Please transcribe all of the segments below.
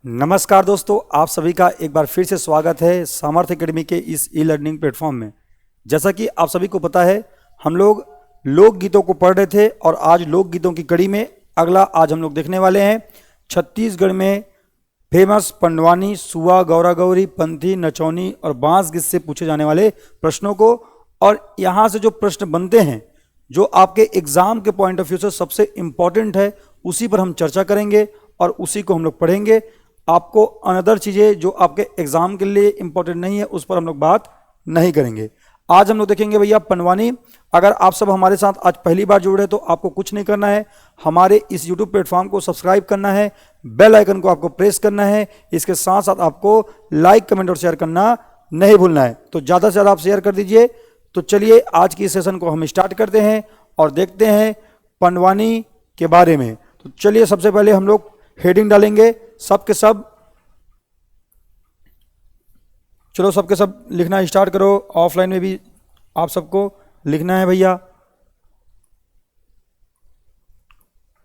नमस्कार दोस्तों, आप सभी का एक बार फिर से स्वागत है सामर्थ्य एकेडमी के इस ई लर्निंग प्लेटफॉर्म में। जैसा कि आप सभी को पता है, हम लोग लोकगीतों को पढ़ रहे थे और आज लोकगीतों की कड़ी में अगला आज हम लोग देखने वाले हैं छत्तीसगढ़ में फेमस पंडवानी, सुआ, गौरा गौरी, पंथी, नचौनी और बांस गीत से पूछे जाने वाले प्रश्नों को, और यहाँ से जो प्रश्न बनते हैं जो आपके एग्जाम के पॉइंट ऑफ व्यू से सबसे इम्पॉर्टेंट है, उसी पर हम चर्चा करेंगे और उसी को हम लोग पढ़ेंगे। आपको अनदर चीज़ें जो आपके एग्जाम के लिए इंपॉर्टेंट नहीं है उस पर हम लोग बात नहीं करेंगे। आज हम लोग देखेंगे भैया पंडवानी। अगर आप सब हमारे साथ आज पहली बार जुड़ रहे तो आपको कुछ नहीं करना है, हमारे इस यूट्यूब प्लेटफॉर्म को सब्सक्राइब करना है, बेल आइकन को आपको प्रेस करना है, इसके साथ साथ आपको लाइक, कमेंट और शेयर करना नहीं भूलना है। तो ज़्यादा से ज़्यादा आप शेयर कर दीजिए। तो चलिए आज की सेशन को हम स्टार्ट करते हैं और देखते हैं पंडवानी के बारे में। तो चलिए सबसे पहले हम लोग हेडिंग डालेंगे सब के सब। चलो सबके सब लिखना स्टार्ट करो। ऑफलाइन में भी आप सबको लिखना है भैया।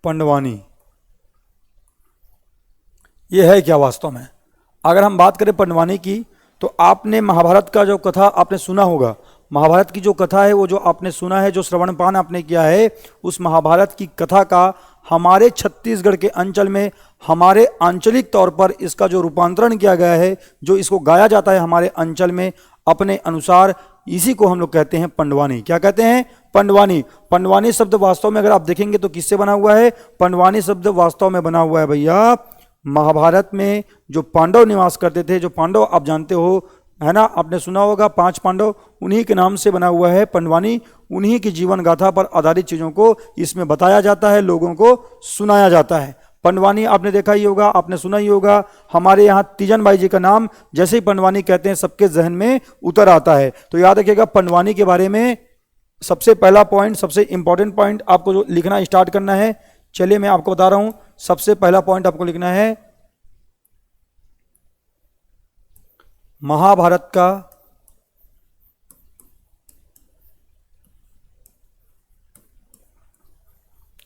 पंडवानी ये है क्या वास्तव में? अगर हम बात करें पंडवानी की तो आपने महाभारत का जो कथा आपने सुना होगा, महाभारत की जो कथा है वो जो आपने सुना है, जो श्रवणपान आपने किया है, उस महाभारत की कथा का हमारे छत्तीसगढ़ के अंचल में हमारे आंचलिक तौर पर इसका जो रूपांतरण किया गया है, जो इसको गाया जाता है हमारे अंचल में अपने अनुसार, इसी को हम लोग कहते हैं पंडवानी। क्या कहते हैं? पंडवानी। पंडवानी शब्द वास्तव में अगर आप देखेंगे तो किससे बना हुआ है? पंडवानी शब्द वास्तव में बना हुआ है भैया महाभारत में जो पांडव निवास करते थे, जो पांडव आप जानते हो है ना, आपने सुना होगा 5 पांडव, उन्हीं के नाम से बना हुआ है पंडवानी। उन्हीं की जीवन गाथा पर आधारित चीज़ों को इसमें बताया जाता है, लोगों को सुनाया जाता है। पंडवानी आपने देखा ही होगा, आपने सुना ही होगा। हमारे यहाँ तीजन बाई जी का नाम जैसे ही पंडवानी कहते हैं सबके जहन में उतर आता है। तो याद रखिएगा पंडवानी के बारे में सबसे पहला पॉइंट, सबसे इंपॉर्टेंट पॉइंट आपको जो लिखना स्टार्ट करना है। चलिए मैं आपको बता रहा हूं, सबसे पहला पॉइंट आपको लिखना है महाभारत का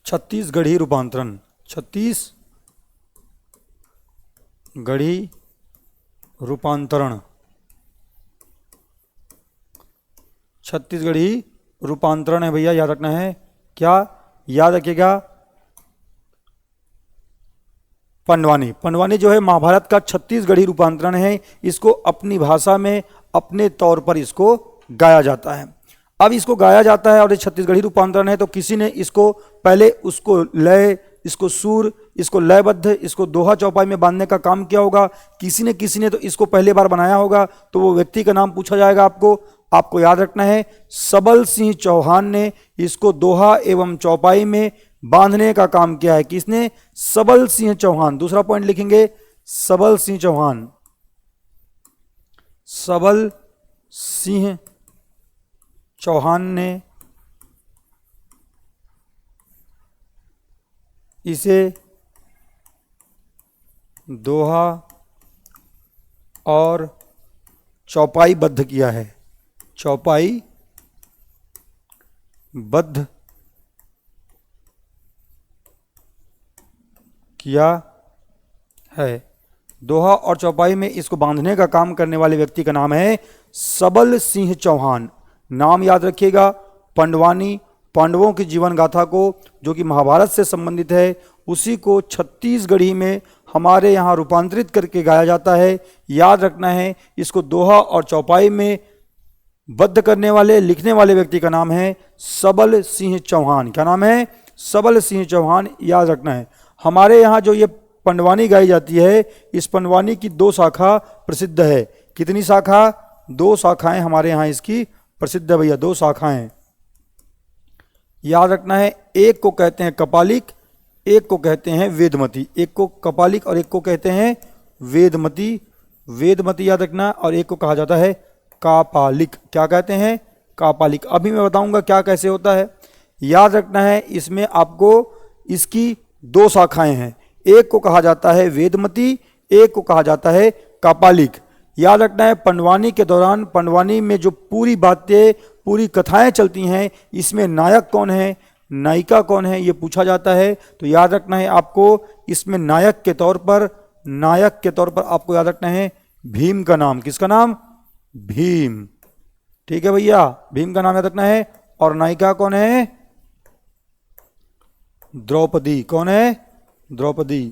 छत्तीसगढ़ी रूपांतरण। छत्तीसगढ़ी रूपांतरण, छत्तीसगढ़ी रूपांतरण है भैया, याद रखना है। क्या याद रखिएगा? पंडवानी। पंडवानी जो है महाभारत का छत्तीसगढ़ी रूपांतरण है। इसको अपनी भाषा में अपने तौर पर इसको गाया जाता है। अब इसको गाया जाता है और ये छत्तीसगढ़ी रूपांतरण है तो किसी ने इसको पहले उसको लय, इसको सुर, इसको लयबद्ध, इसको दोहा चौपाई में बांधने का काम किया होगा। किसी ने तो इसको पहले बार बनाया होगा, तो वो व्यक्ति का नाम पूछा जाएगा आपको याद रखना है। सबल सिंह चौहान ने इसको दोहा एवं चौपाई में बांधने का काम किया है। किसने? सबल सिंह चौहान। दूसरा पॉइंट लिखेंगे सबल सिंह चौहान। सबल सिंह चौहान ने इसे दोहा और चौपाई बद्ध किया है। चौपाई बद्ध किया है। दोहा और चौपाई में इसको बांधने का काम करने वाले व्यक्ति का नाम है सबल सिंह चौहान। नाम याद रखिएगा। पंडवानी पांडवों की जीवन गाथा को जो कि महाभारत से संबंधित है, उसी को छत्तीसगढ़ी में हमारे यहाँ रूपांतरित करके गाया जाता है। याद रखना है, इसको दोहा और चौपाई में बद्ध करने वाले, लिखने वाले व्यक्ति का नाम है सबल सिंह चौहान। क्या नाम है? सबल सिंह चौहान। याद रखना है। हमारे यहाँ जो ये पंडवानी गाई जाती है, इस पंडवानी की 2 शाखा प्रसिद्ध है। कितनी शाखा? 2 शाखाएं हमारे यहाँ इसकी प्रसिद्ध है भैया, 2 शाखाएं। याद रखना है, एक को कहते हैं कपालिक, एक को कहते हैं वेदमती। एक को कपालिक और एक को कहते हैं वेदमती। वेदमती याद रखना। और एक को कहा जाता है कापालिक। क्या कहते हैं? कापालिक। अभी मैं बताऊंगा क्या कैसे होता है। याद रखना है, इसमें आपको इसकी 2 शाखाएं हैं। एक को कहा जाता है वेदमती, एक को कहा जाता है कापालिक। याद रखना है, पंडवानी के दौरान पंडवानी में जो पूरी बातें, पूरी कथाएं चलती हैं, इसमें नायक कौन है, नायिका कौन है, ये पूछा जाता है। तो याद रखना है आपको, इसमें नायक के तौर पर नायक के तौर पर आपको याद रखना है भीम का नाम। किसका नाम? भीम। ठीक है भैया, भीम का नाम याद रखना है। और नायिका कौन है? द्रौपदी। कौन है? द्रौपदी।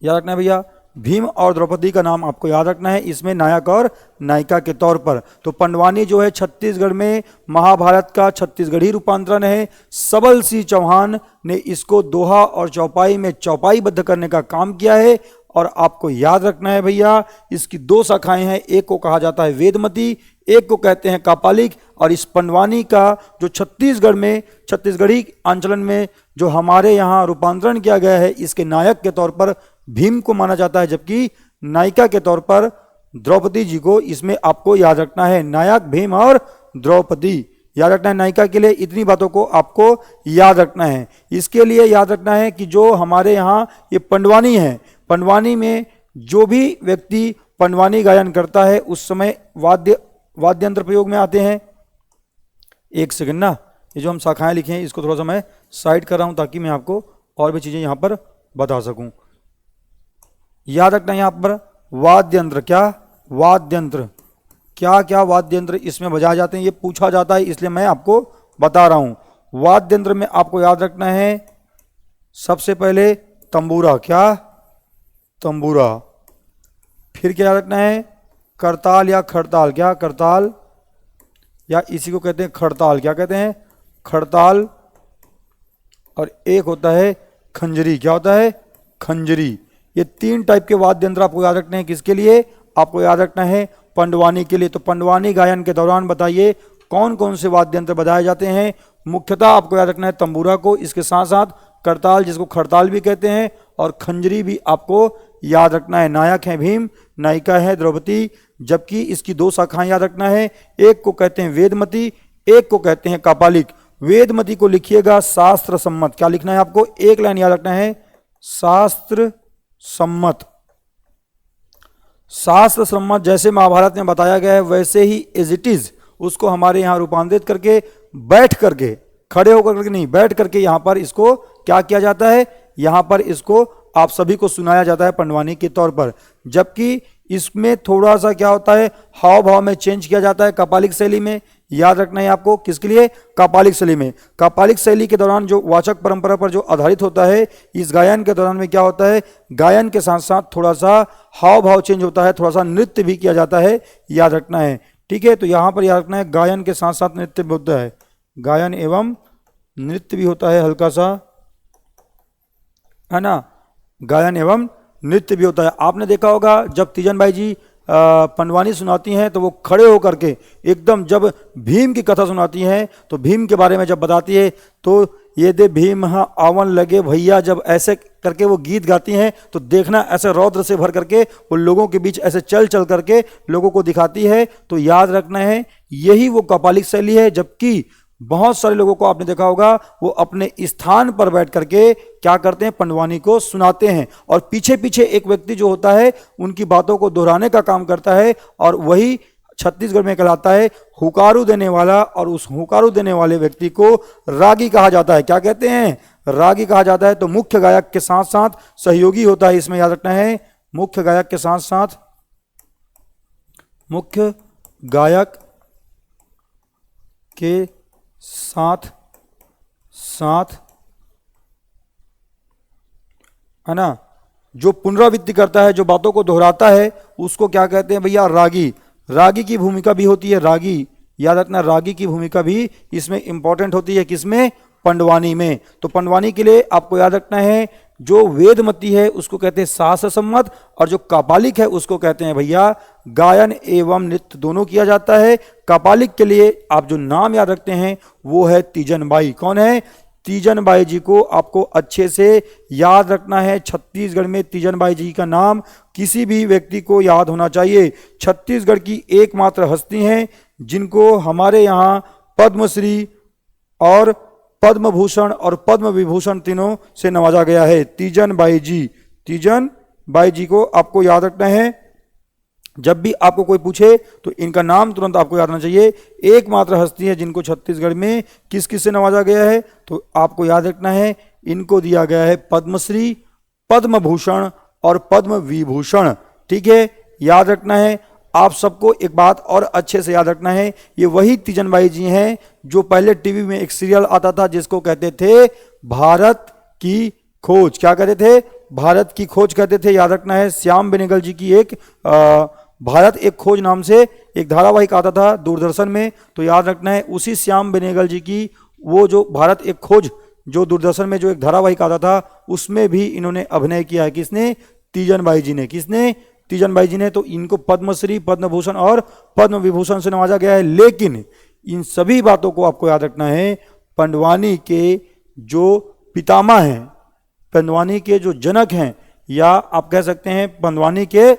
याद रखना है भैया, भीम और द्रौपदी का नाम आपको याद रखना है इसमें नायक और नायिका के तौर पर। तो पंडवानी जो है छत्तीसगढ़ में महाभारत का छत्तीसगढ़ी रूपांतरण है। सबल सिंह चौहान ने इसको दोहा और चौपाई में चौपाईबद्ध करने का काम किया है। और आपको याद रखना है भैया, इसकी दो शाखाएं हैं, एक को कहा जाता है वेदमती, एक को कहते हैं कापालिक। और इस पंडवानी का जो छत्तीसगढ़ में छत्तीसगढ़ी आंचलन में जो हमारे यहाँ रूपांतरण किया गया है, इसके नायक के तौर पर भीम को माना जाता है, जबकि नायिका के तौर पर द्रौपदी जी को इसमें आपको याद रखना है। नायक भीम और द्रौपदी याद रखना है। नायिका के लिए इतनी बातों को आपको याद रखना है। इसके लिए याद रखना है कि जो हमारे यहाँ ये पंडवानी है, पंडवानी में जो भी व्यक्ति पंडवानी गायन करता है उस समय वाद्य यंत्र प्रयोग में आते हैं। एक सेकंड ना, ये जो हम शाखाएं लिखे हैं इसको थोड़ा सा मैं साइड कर रहा हूं ताकि मैं आपको और भी चीजें यहां पर बता सकूं। याद रखना है यहां पर वाद्य यंत्र। क्या वाद्य यंत्र? क्या क्या वाद्य यंत्र इसमें बजाए जाते हैं ये पूछा जाता है, इसलिए मैं आपको बता रहा हूं। वाद्य यंत्र में आपको याद रखना है सबसे पहले तंबूरा। क्या? तंबूरा। फिर क्या याद रखना है? करताल या खड़ताल। क्या? करताल या इसी को कहते हैं खड़ताल। क्या कहते हैं? खड़ताल। और एक होता है खंजरी। क्या होता है? खंजरी। ये तीन टाइप के वाद्य यंत्र आपको याद रखने हैं। किसके लिए? आपको याद रखना है पंडवानी के लिए। तो पंडवानी गायन के दौरान बताइए कौन कौन से वाद्य यंत्र बजाए जाते हैं। मुख्यतः आपको याद रखना है तंबूरा को, इसके साथ साथ करताल जिसको खड़ताल भी कहते हैं, और खंजरी भी आपको याद रखना है। नायक है भीम, नायिका है द्रौपदी, जबकि इसकी दो शाखाएं याद रखना है। एक को कहते हैं वेदमती, एक को कहते हैं कापालिक। वेदमती को लिखिएगा शास्त्र सम्मत। क्या लिखना है आपको? एक लाइन याद रखना है शास्त्र सम्मत। शास्त्र सम्मत जैसे महाभारत में बताया गया है वैसे ही एज इट इज उसको हमारे यहां रूपांतरित करके बैठ करके, खड़े होकर करके नहीं, बैठ करके यहां पर इसको क्या किया जाता है? यहां पर इसको आप सभी को सुनाया जाता है पंडवानी के तौर पर। जबकि इसमें थोड़ा सा क्या होता है, हाव भाव में चेंज किया जाता है कापालिक शैली में। याद रखना है आपको। किसके लिए? कापालिक शैली में। कापालिक शैली के दौरान जो वाचक परंपरा पर जो आधारित होता है, इस गायन के दौरान में क्या होता है, गायन के साथ साथ थोड़ा सा हाव भाव चेंज होता है, थोड़ा सा नृत्य भी किया जाता है। याद रखना है, ठीक है। तो यहां पर याद रखना है गायन के साथ साथ नृत्य भी होता है। गायन एवं नृत्य भी होता है हल्का सा, है ना। गायन एवं नृत्य भी होता है। आपने देखा होगा जब तीजन बाई जी पंडवानी सुनाती हैं तो वो खड़े होकर के एकदम, जब भीम की कथा सुनाती हैं तो भीम के बारे में जब बताती है तो ये दे भीम हाँ आवन लगे भैया, जब ऐसे करके वो गीत गाती हैं तो देखना ऐसे रौद्र से भर करके वो लोगों के बीच ऐसे चल चल करके लोगों को दिखाती है। तो याद रखना है यही वो कपालिक शैली है। जबकि बहुत सारे लोगों को आपने देखा होगा वो अपने स्थान पर बैठ करके क्या करते हैं, पंडवानी को सुनाते हैं, और पीछे पीछे एक व्यक्ति जो होता है उनकी बातों को दोहराने का काम करता है, और वही छत्तीसगढ़ में कहलाता है हुकारू देने वाला। और उस हुकारू देने वाले व्यक्ति को रागी कहा जाता है। क्या कहते हैं? रागी कहा जाता है। तो मुख्य गायक के साथ साथ सहयोगी होता है, इसमें याद रखना है। मुख्य गायक के साथ साथ मुख्य गायक के साथ साथ, है ना, जो पुनरावृत्ति करता है, जो बातों को दोहराता है, उसको क्या कहते हैं भैया? रागी। रागी की भूमिका भी होती है। रागी याद रखना, रागी की भूमिका भी इसमें इंपॉर्टेंट होती है। किसमें? पंडवानी में। तो पंडवानी के लिए आपको याद रखना है जो वेदमती है उसको कहते हैं शास्त्र सम्मत, और जो कापालिक है उसको कहते हैं भैया गायन एवं नृत्य दोनों किया जाता है। कापालिक के लिए आप जो नाम याद रखते हैं वो है तीजन बाई। कौन है? तीजन बाई जी को आपको अच्छे से याद रखना है। छत्तीसगढ़ में तीजन बाई जी का नाम किसी भी व्यक्ति को याद होना चाहिए। छत्तीसगढ़ की एकमात्र हस्ती हैं जिनको हमारे यहाँ पद्मश्री और पद्म भूषण और पद्म विभूषण तीनों से नवाजा गया है। तीजन बाई जी, तीजन बाई जी को आपको याद रखना है। जब भी आपको कोई पूछे तो इनका नाम तुरंत आपको याद रखना चाहिए। एकमात्र हस्ती है जिनको छत्तीसगढ़ में किस किस से नवाजा गया है, तो आपको याद रखना है इनको दिया गया है पद्मश्री, पद्म भूषण और पद्म विभूषण। ठीक है, याद रखना है। आप सबको एक बात और अच्छे से याद रखना है, ये वही तीजन बाई जी हैं जो पहले टीवी में एक सीरियल आता था जिसको कहते थे भारत की खोज। क्या कहते थे? भारत की खोज कहते थे। याद रखना है, श्याम बेनेगल जी की एक भारत एक खोज नाम से एक धारावाहिक आता था दूरदर्शन में। तो याद रखना है, उसी श्याम बेनेगल जी की वो जो भारत एक खोज जो दूरदर्शन में जो एक धारावाहिक आता था उसमें भी इन्होंने अभिनय किया है। किसने? तीजन बाई जी ने। किसने? तीजन बाई जी ने। तो इनको पद्मश्री, पद्म भूषण और पद्म विभूषण से नवाजा गया है। लेकिन इन सभी बातों को आपको याद रखना है, पंडवानी के जो पितामह हैं, पंडवानी के जो जनक हैं, या आप कह सकते हैं पंडवानी के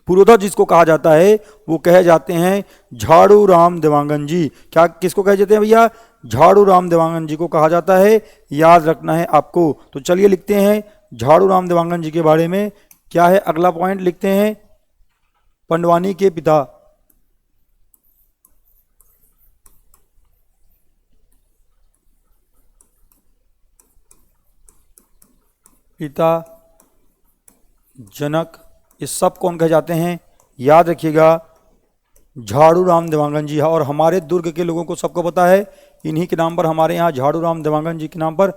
पुरोधा जिसको कहा जाता है, वो कहे जाते हैं झाड़ू राम देवांगन जी। क्या किसको कहे जाते हैं भैया? झाड़ू राम देवांगन जी को कहा जाता है। याद रखना है आपको। तो चलिए लिखते हैं झाड़ू राम देवांगन जी के बारे में। क्या है अगला पॉइंट? लिखते हैं पंडवानी के पिता, जनक, ये सब कौन कहे जाते हैं? याद रखिएगा, झाड़ू राम देवांगन जी। और हमारे दुर्ग के लोगों को सबको पता है, इन्हीं के नाम पर हमारे यहाँ झाड़ू राम देवांगन जी के नाम पर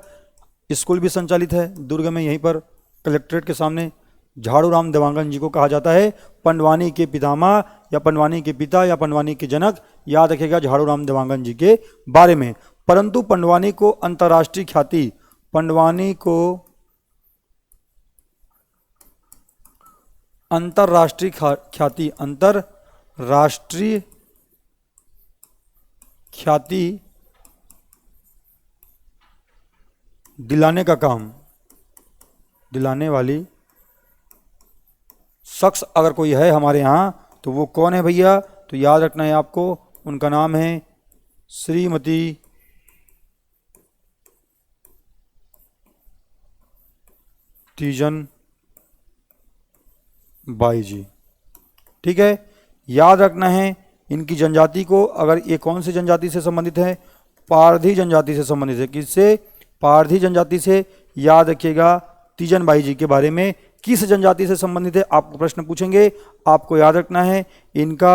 स्कूल भी संचालित है दुर्ग में। यहीं पर कलेक्ट्रेट के सामने झाड़ू राम देवांगन जी को कहा जाता है पंडवानी के पितामह या पंडवानी के पिता या पंडवानी के जनक। याद रखिएगा झाड़ू राम देवांगन जी के बारे में। परंतु पंडवानी को अंतर्राष्ट्रीय ख्याति, पंडवानी को अंतर्राष्ट्रीय ख्याति, अंतर्राष्ट्रीय ख्याति दिलाने का काम, दिलाने वाली शख्स अगर कोई है हमारे यहाँ तो वो कौन है भैया? तो याद रखना है आपको, उनका नाम है श्रीमती तीजन बाई जी। ठीक है, याद रखना है इनकी जनजाति को। अगर ये कौन सी जनजाति से संबंधित है? पारधी जनजाति से संबंधित है। किससे? पारधी जनजाति से। याद रखिएगा तीजन बाई जी के बारे में किस जनजाति से संबंधित है आपको प्रश्न पूछेंगे। आपको याद रखना है इनका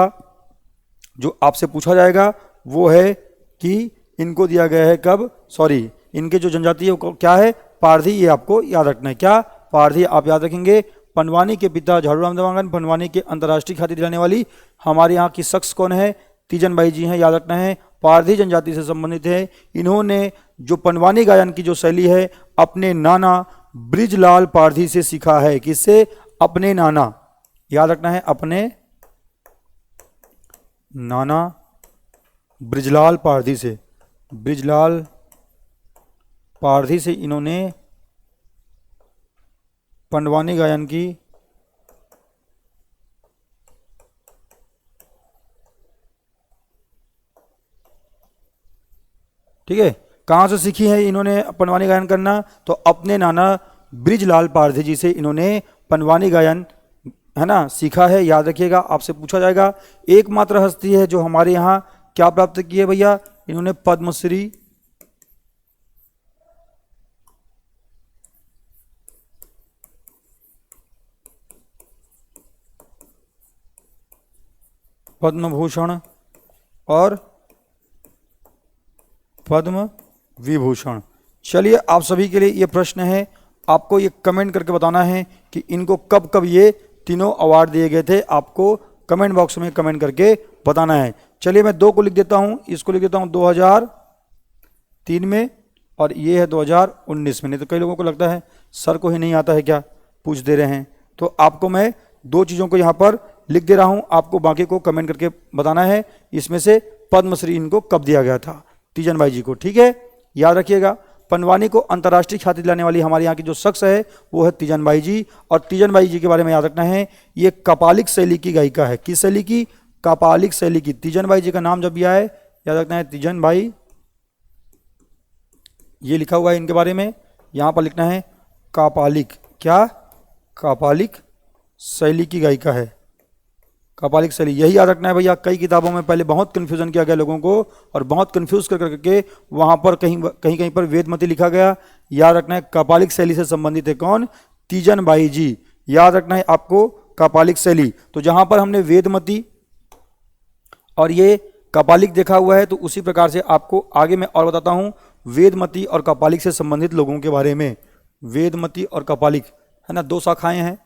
जो आपसे पूछा जाएगा वो है कि इनको दिया गया है कब, सॉरी, इनके जो जनजाति है वो क्या है? पारधी। ये आपको याद रखना है। क्या? पारधी। आप याद रखेंगे पंडवानी के पिता झाड़ू राम देवांगन, पंडवानी के अंतर्राष्ट्रीय ख्याति दिलाने वाली हमारे यहाँ की शख्स कौन है? तीजन बाई जी हैं। याद रखना है पारधी जनजाति से संबंधित है। इन्होंने जो पंडवानी गायन की जो शैली है अपने नाना ब्रिजलाल पारधी से सीखा है। किससे? अपने नाना। याद रखना है अपने नाना ब्रिजलाल पारधी से, ब्रिजलाल पारधी से इन्होंने पंडवानी गायन की ठीक है कहाँ से सीखी है इन्होंने पंडवानी गायन करना? तो अपने नाना ब्रिजलाल पारधी जी से इन्होंने पंडवानी गायन है ना सीखा है। याद रखिएगा, आपसे पूछा जाएगा। एकमात्र हस्ती है जो हमारे यहाँ क्या प्राप्त की है भैया? इन्होंने पद्मश्री, पद्म भूषण और पद्म विभूषण। चलिए आप सभी के लिए ये प्रश्न है, आपको ये कमेंट करके बताना है कि इनको कब कब ये तीनों अवार्ड दिए गए थे। आपको कमेंट बॉक्स में कमेंट करके बताना है। चलिए मैं 2 को लिख देता हूँ, इसको लिख देता हूँ 2003 में और ये है 2019 में। नहीं तो कई लोगों को लगता है सर को ही नहीं आता है क्या, पूछ दे रहे हैं। तो आपको मैं 2 चीज़ों को यहाँ पर लिख दे रहा हूँ, आपको बाकी को कमेंट करके बताना है इसमें से पद्मश्री इनको कब दिया गया था तीजन बाई जी को। ठीक है, याद रखिएगा पंडवानी को अंतर्राष्ट्रीय ख्याति दिलाने वाली हमारे यहाँ की जो शख्स है वो है तीजन बाई जी। और तीजन बाई जी के बारे में याद रखना है ये कपालिक शैली की गायिका है। किस शैली की? कपालिक शैली की। तीजन बाई जी का नाम जब भी आए याद रखना है तीजन बाई, ये लिखा हुआ है इनके बारे में, यहाँ पर लिखना है कपालिक। क्या? कपालिक शैली की गायिका है, कपालिक शैली। यही याद रखना है भैया। कई किताबों में पहले बहुत कन्फ्यूजन किया गया लोगों को और बहुत कन्फ्यूज कर करके वहाँ पर कहीं पर वेदमती लिखा गया। याद रखना है कपालिक शैली से संबंधित है कौन? तीजन बाई जी। याद रखना है आपको कपालिक शैली। तो जहां पर हमने वेदमती और ये कपालिक देखा हुआ है, तो उसी प्रकार से आपको आगे मैं और बताता हूं वेदमती और कपालिक से संबंधित लोगों के बारे में। वेदमती और कपालिक है ना, दो शाखाएं हैं।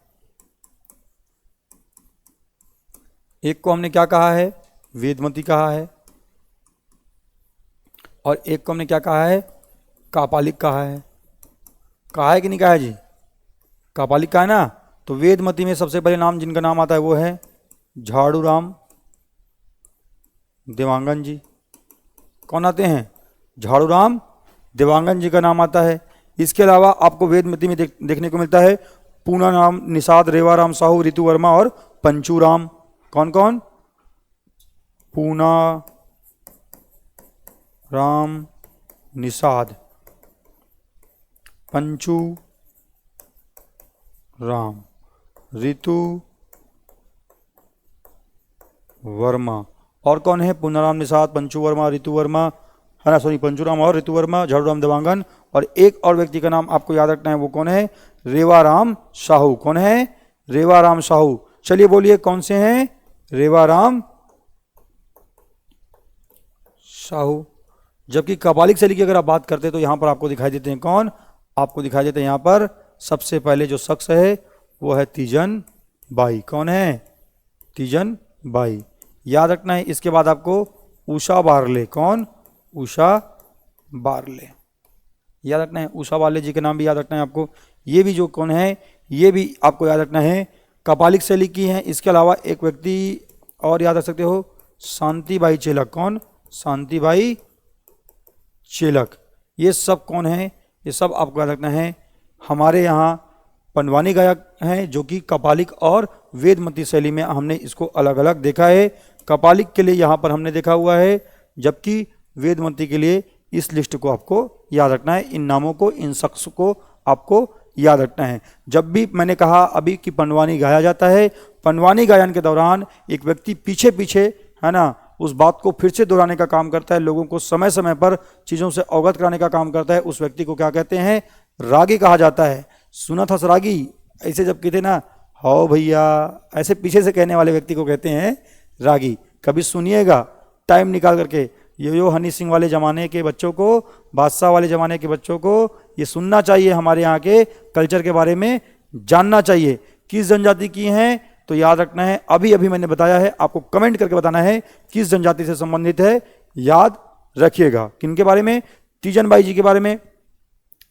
एक को हमने क्या कहा है, वेदमती कहा है, और एक को हमने क्या कहा है, कापालिक कहा है। कहा है कि नहीं कहा है जी, कापालिक का है ना। तो वेदमती में सबसे पहले नाम जिनका नाम आता है वो है झाड़ूराम देवांगन जी। कौन आते हैं, झाड़ूराम देवांगन जी का नाम आता है। इसके अलावा आपको वेदमती में देखने को मिलता है पूना नाम निषाद, रेवाराम साहू, ऋतु वर्मा और पंचूराम। कौन कौन, पूना राम निषाद, पंचू राम, ऋतु वर्मा। और कौन है, पूनाराम निषाद, पंचू वर्मा, ऋतु वर्मा, है ना, सॉरी पंचूराम और ऋतु वर्मा, झाड़ूराम देवांगन। और एक और व्यक्ति का नाम आपको याद रखना है, वो कौन है, रेवाराम साहू। कौन है, रेवाराम साहू। चलिए बोलिए कौन से हैं, रेवाराम साहू। जबकि कपालिक शैली की अगर आप बात करते हैं तो यहां पर आपको दिखाई देते हैं कौन, आपको दिखाई देते हैं यहां पर सबसे पहले जो शख्स है वो है तीजन बाई। कौन है, तीजन बाई, याद रखना है। इसके बाद आपको उषा बारले। कौन, उषा बारले, याद रखना है। उषा बारले जी के नाम भी याद रखना है आपको। ये भी जो कौन है, ये भी आपको याद रखना है, कपालिक शैली की है। इसके अलावा एक व्यक्ति और याद रख सकते हो, शांतिबाई चेलक। कौन, शांतिबाई चेलक। ये सब कौन है, ये सब आपको याद रखना है। हमारे यहाँ पंडवानी गायक हैं जो कि कपालिक और वेदमती शैली में हमने इसको अलग अलग देखा है। कपालिक के लिए यहाँ पर हमने देखा हुआ है, जबकि वेदमती के लिए इस लिस्ट को आपको याद रखना है। इन नामों को, इन शख्स को आपको याद रखना है। जब भी मैंने कहा अभी कि पंडवानी गाया जाता है, पंडवानी गायन के दौरान एक व्यक्ति पीछे पीछे, है ना, उस बात को फिर से दोहराने का काम करता है, लोगों को समय समय पर चीज़ों से अवगत कराने का काम करता है। उस व्यक्ति को क्या कहते हैं, रागी कहा जाता है। सुना था रागी, ऐसे जब कहते ना, हो भैया, ऐसे पीछे से कहने वाले व्यक्ति को कहते हैं रागी। कभी सुनिएगा टाइम निकाल करके, यो हनी सिंह वाले ज़माने के बच्चों को, बादशाह वाले ज़माने के बच्चों को ये सुनना चाहिए, हमारे यहाँ के कल्चर के बारे में जानना चाहिए। किस जनजाति की हैं, तो याद रखना है, अभी अभी मैंने बताया है, आपको कमेंट करके बताना है किस जनजाति से संबंधित है, याद रखिएगा। किनके बारे में, तीजन बाई जी के बारे में।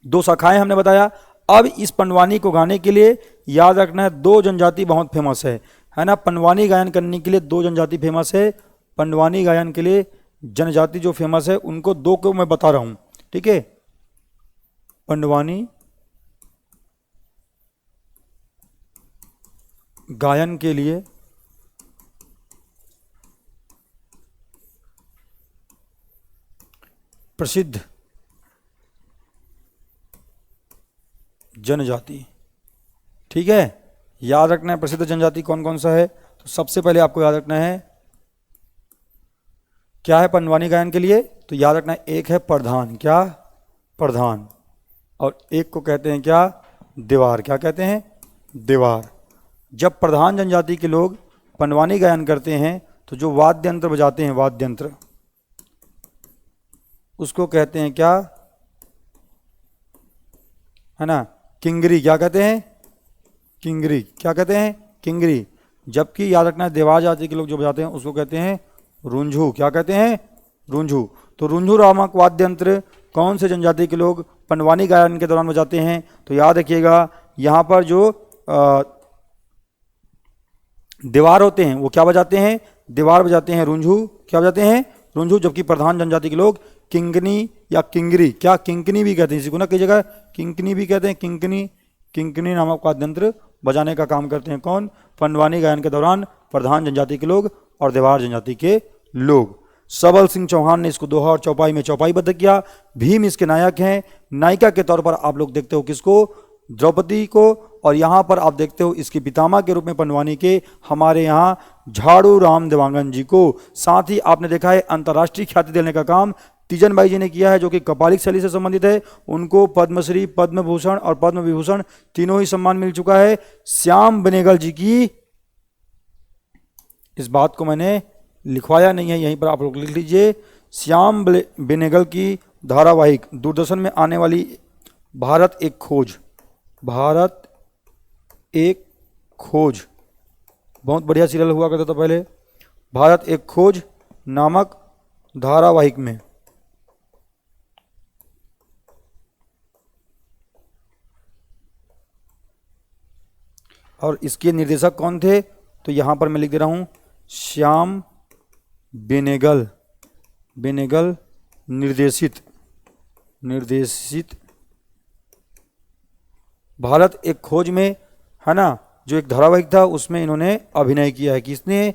दो शाखाएं हमने बताया। अब इस पंडवानी को गाने के लिए याद रखना है, दो जनजाति बहुत फेमस है ना। पंडवानी गायन करने के लिए दो जनजाति फेमस है। पंडवानी गायन के लिए जनजाति जो फेमस है उनको दो को मैं बता रहा हूं, ठीक है। पंडवानी गायन के लिए प्रसिद्ध जनजाति, ठीक है। याद रखना है प्रसिद्ध जनजाति कौन कौन सा है। तो सबसे पहले आपको याद रखना है क्या है पंडवानी गायन के लिए, तो याद रखना है एक है प्रधान, क्या, प्रधान, और एक को कहते हैं क्या, देवार। क्या कहते हैं, देवार। जब प्रधान जनजाति के लोग पंडवानी गायन करते हैं तो जो वाद्य यंत्र बजाते हैं, वाद्य यंत्र, उसको कहते हैं क्या, है ना, किंगरी। क्या कहते हैं, किंगरी। क्या कहते हैं, किंगरी। जबकि याद रखना है देवार जाति के लोग जो बजाते हैं उसको कहते हैं रुंझू। क्या कहते हैं, रुंझू। तो रुंझू नामक वाद्य यंत्र कौन से जनजाति के लोग पंडवानी गायन के दौरान बजाते हैं, तो याद रखिएगा यहाँ पर जो देवार होते हैं वो क्या बजाते हैं, देवार बजाते हैं, रुंझू क्या बजाते हैं, रुंझू। जबकि प्रधान जनजाति के लोग किंकनी या किंगरी, क्या किंकनी भी कहते हैं, इसी को ना कई जगह किंकनी भी कहते हैं, किंकनी, किंकनी नामक वाद्य यंत्र बजाने का काम करते हैं कौन, पंडवानी गायन के दौरान प्रधान जनजाति के लोग और देवार जनजाति के लोग। सबल सिंह चौहान ने इसको दोहा और चौपाई में चौपाईबद्ध किया। भीम इसके नायक हैं। नायिका के तौर पर आप लोग देखते हो किसको, द्रौपदी को, और यहाँ पर आप देखते हो इसके पितामह के रूप में पंडवानी के हमारे यहाँ झाड़ूराम देवांगन जी को। साथ ही आपने देखा है अंतर्राष्ट्रीय ख्याति देने का काम तीजन बाई जी ने किया है जो कि कपालिक शैली से संबंधित है। उनको पद्मश्री, पद्म भूषण और पद्म विभूषण तीनों ही सम्मान मिल चुका है। श्याम बेनेगल जी की, इस बात को मैंने लिखवाया नहीं है, यहीं पर आप लोग लिख लीजिए। श्याम बेनेगल की धारावाहिक दूरदर्शन में आने वाली भारत एक खोज, भारत एक खोज, बहुत बढ़िया सीरियल हुआ करता था पहले, भारत एक खोज नामक धारावाहिक में और इसके निर्देशक कौन थे, तो यहां पर मैं लिख दे रहा हूं श्याम बेनेगल, बेनेगल निर्देशित भारत एक खोज में, है ना, जो एक धारावाहिक था उसमें इन्होंने अभिनय किया है। किसने?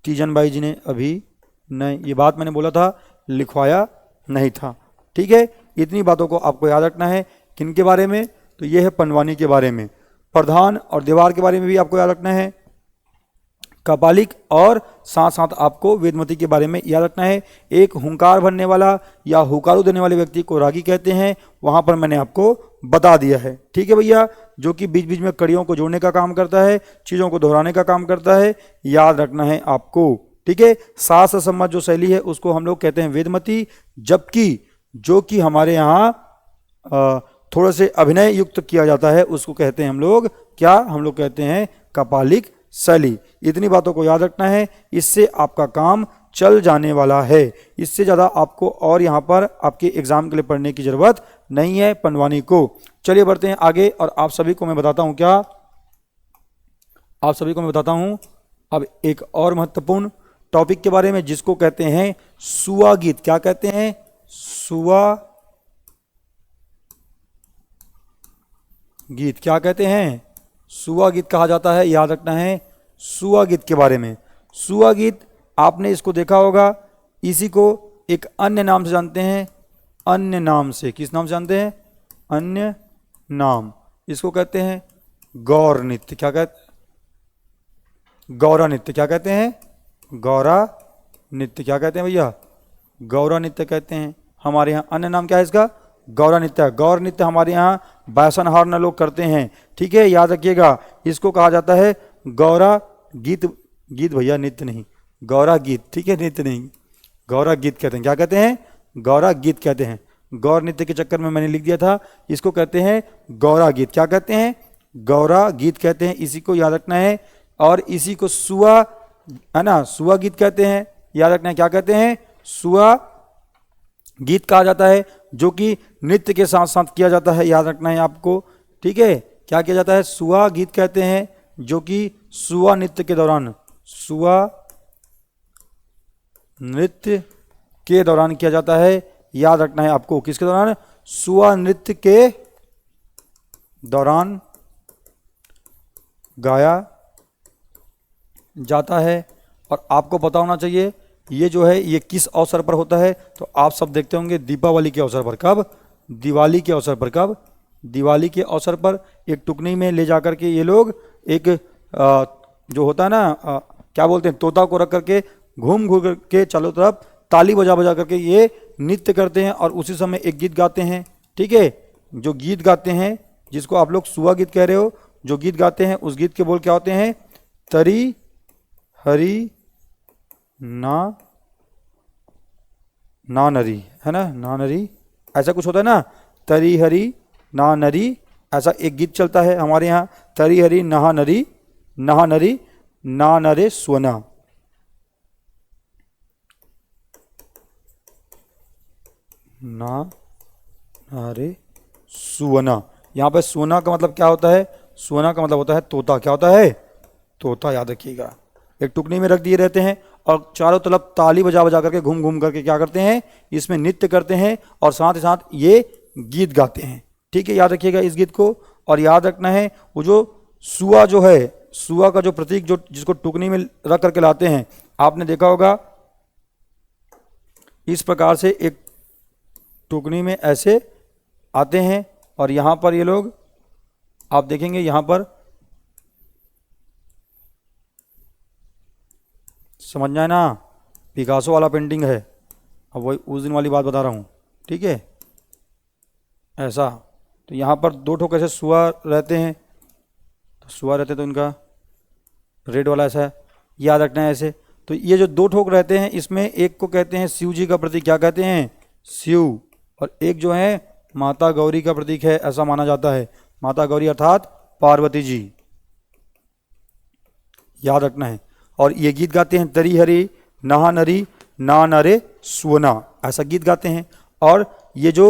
तीजन बाई जी ने अभिनय। ये बात मैंने बोला था, लिखवाया नहीं था। ठीक है, इतनी बातों को आपको याद रखना है। किन के बारे में? तो ये है पंडवानी के बारे में। प्रधान और देवार के बारे में भी आपको याद रखना है। कपालिक और साथ साथ आपको वेदमती के बारे में याद रखना है। एक हुंकार भरने वाला या हुकारू देने वाले व्यक्ति को रागी कहते हैं, वहां पर मैंने आपको बता दिया है। ठीक है भैया, जो कि बीच बीच में कड़ियों को जोड़ने का काम करता है, चीजों को दोहराने का काम करता है, याद रखना है आपको। ठीक है, सास सम्मत जो शैली है उसको हम लोग कहते हैं वेदमती, जबकि जो कि हमारे यहाँ थोड़ा से अभिनय युक्त किया जाता है उसको कहते हैं हम लोग क्या? हम लोग कहते हैं कपालिक शैली। इतनी बातों को याद रखना है, इससे आपका काम चल जाने वाला है। इससे ज़्यादा आपको और यहाँ पर आपके एग्जाम के लिए पढ़ने की जरूरत नहीं है पंडवानी को। चलिए बढ़ते हैं आगे और आप सभी को मैं बताता हूँ क्या, आप सभी को मैं बताता हूँ अब एक और महत्वपूर्ण टॉपिक के बारे में जिसको कहते हैं सुआ गीत। क्या कहते हैं? सुआ गीत। क्या कहते हैं? सुआ गीत कहा जाता है, याद रखना है सुआ गीत के बारे में। सुआ गीत आपने इसको देखा होगा, इसी को एक अन्य नाम से जानते हैं, अन्य नाम से। किस नाम से जानते हैं? अन्य नाम। इसको कहते हैं गौर नृत्य। क्या कहते? गौरा नृत्य। क्या कहते हैं? गौरा नृत्य। क्या कहते हैं भैया? गौरा नृत्य कहते हैं। हमारे यहाँ अन्य नाम क्या है इसका? गौरा नृत्य। गौर नृत्य हमारे यहाँ बैसनहार लोग करते हैं। ठीक है, याद रखिएगा, इसको कहा जाता है गौरा गीत। गीत भैया, नृत्य नहीं, गौरा गीत। ठीक है, नृत्य नहीं, गौरा गीत कहते हैं। क्या कहते हैं? गौरा गीत कहते हैं। गौर नृत्य के चक्कर में मैंने लिख दिया था, इसको कहते हैं गौरा गीत। क्या कहते हैं? गौरा गीत कहते हैं। इसी को याद रखना है। और इसी को सुआ, है ना, सुआ गीत कहते हैं। याद रखना है, क्या कहते हैं? सुआ गीत कहा जाता है, जो कि नृत्य के साथ साथ किया जाता है। याद रखना है आपको। ठीक है, क्या किया जाता है? सुआ गीत कहते हैं, जो कि सुआ नृत्य के दौरान, सुआ नृत्य के दौरान किया जाता है। याद रखना है आपको, किसके दौरान? सुआ नृत्य के दौरान गाया जाता है। और आपको पता होना चाहिए ये जो है ये किस अवसर पर होता है, तो आप सब देखते होंगे दीपावली के अवसर पर। कब? दिवाली के अवसर पर। कब? दिवाली के अवसर पर एक टुकनी में ले जाकर के ये लोग एक जो होता है ना, क्या बोलते हैं, तोता को रख करके घूम घूम के चारों तरफ ताली बजा बजा करके ये नृत्य करते हैं और उसी समय एक गीत गाते हैं। ठीक है, जो गीत गाते हैं जिसको आप लोग सुआ गीत कह रहे हो, जो गीत गाते हैं उस गीत के बोल क्या होते हैं? तरी हरी ना नरी, है ना, ना नरी, ऐसा कुछ होता है ना, तरी हरी ना नरी, ऐसा एक गीत चलता है हमारे यहाँ। तरी हरी नहा नरी, नहा नरी ना नरे सोना। ना अरे सुवना। यहाँ पे सोना का मतलब क्या होता है? सोना का मतलब होता है तोता। क्या होता है? तोता। याद रखिएगा, एक टुकनी में रख दिए रहते हैं और चारों तरफ ताली बजा बजा करके घूम घूम करके क्या करते हैं? इसमें नृत्य करते हैं और साथ ही साथ ये गीत गाते हैं। ठीक है, याद रखिएगा इस गीत को। और याद रखना है वो जो सुआ जो है, सुआ का जो प्रतीक जो जिसको टुकनी में रख करके लाते हैं, आपने देखा होगा इस प्रकार से एक टुकनी में ऐसे आते हैं और यहाँ पर ये लोग आप देखेंगे, यहाँ पर समझना है ना, पिकासो वाला पेंटिंग है अब वही उस दिन वाली बात बता रहा हूँ, ठीक है। ऐसा, तो यहाँ पर दो ठोक ऐसे सुआ रहते हैं, तो सुआ रहते हैं तो इनका रेड वाला ऐसा याद रखना है ऐसे। तो ये जो दो ठोक रहते हैं इसमें एक को कहते हैं शिव जी का प्रतीक, क्या कहते हैं, शिव, और एक जो है माता गौरी का प्रतीक है, ऐसा माना जाता है, माता गौरी अर्थात पार्वती जी, याद रखना है। और ये गीत गाते हैं तरी हरी नहा नरी ना नरे सुवना, ऐसा गीत गाते हैं। और ये जो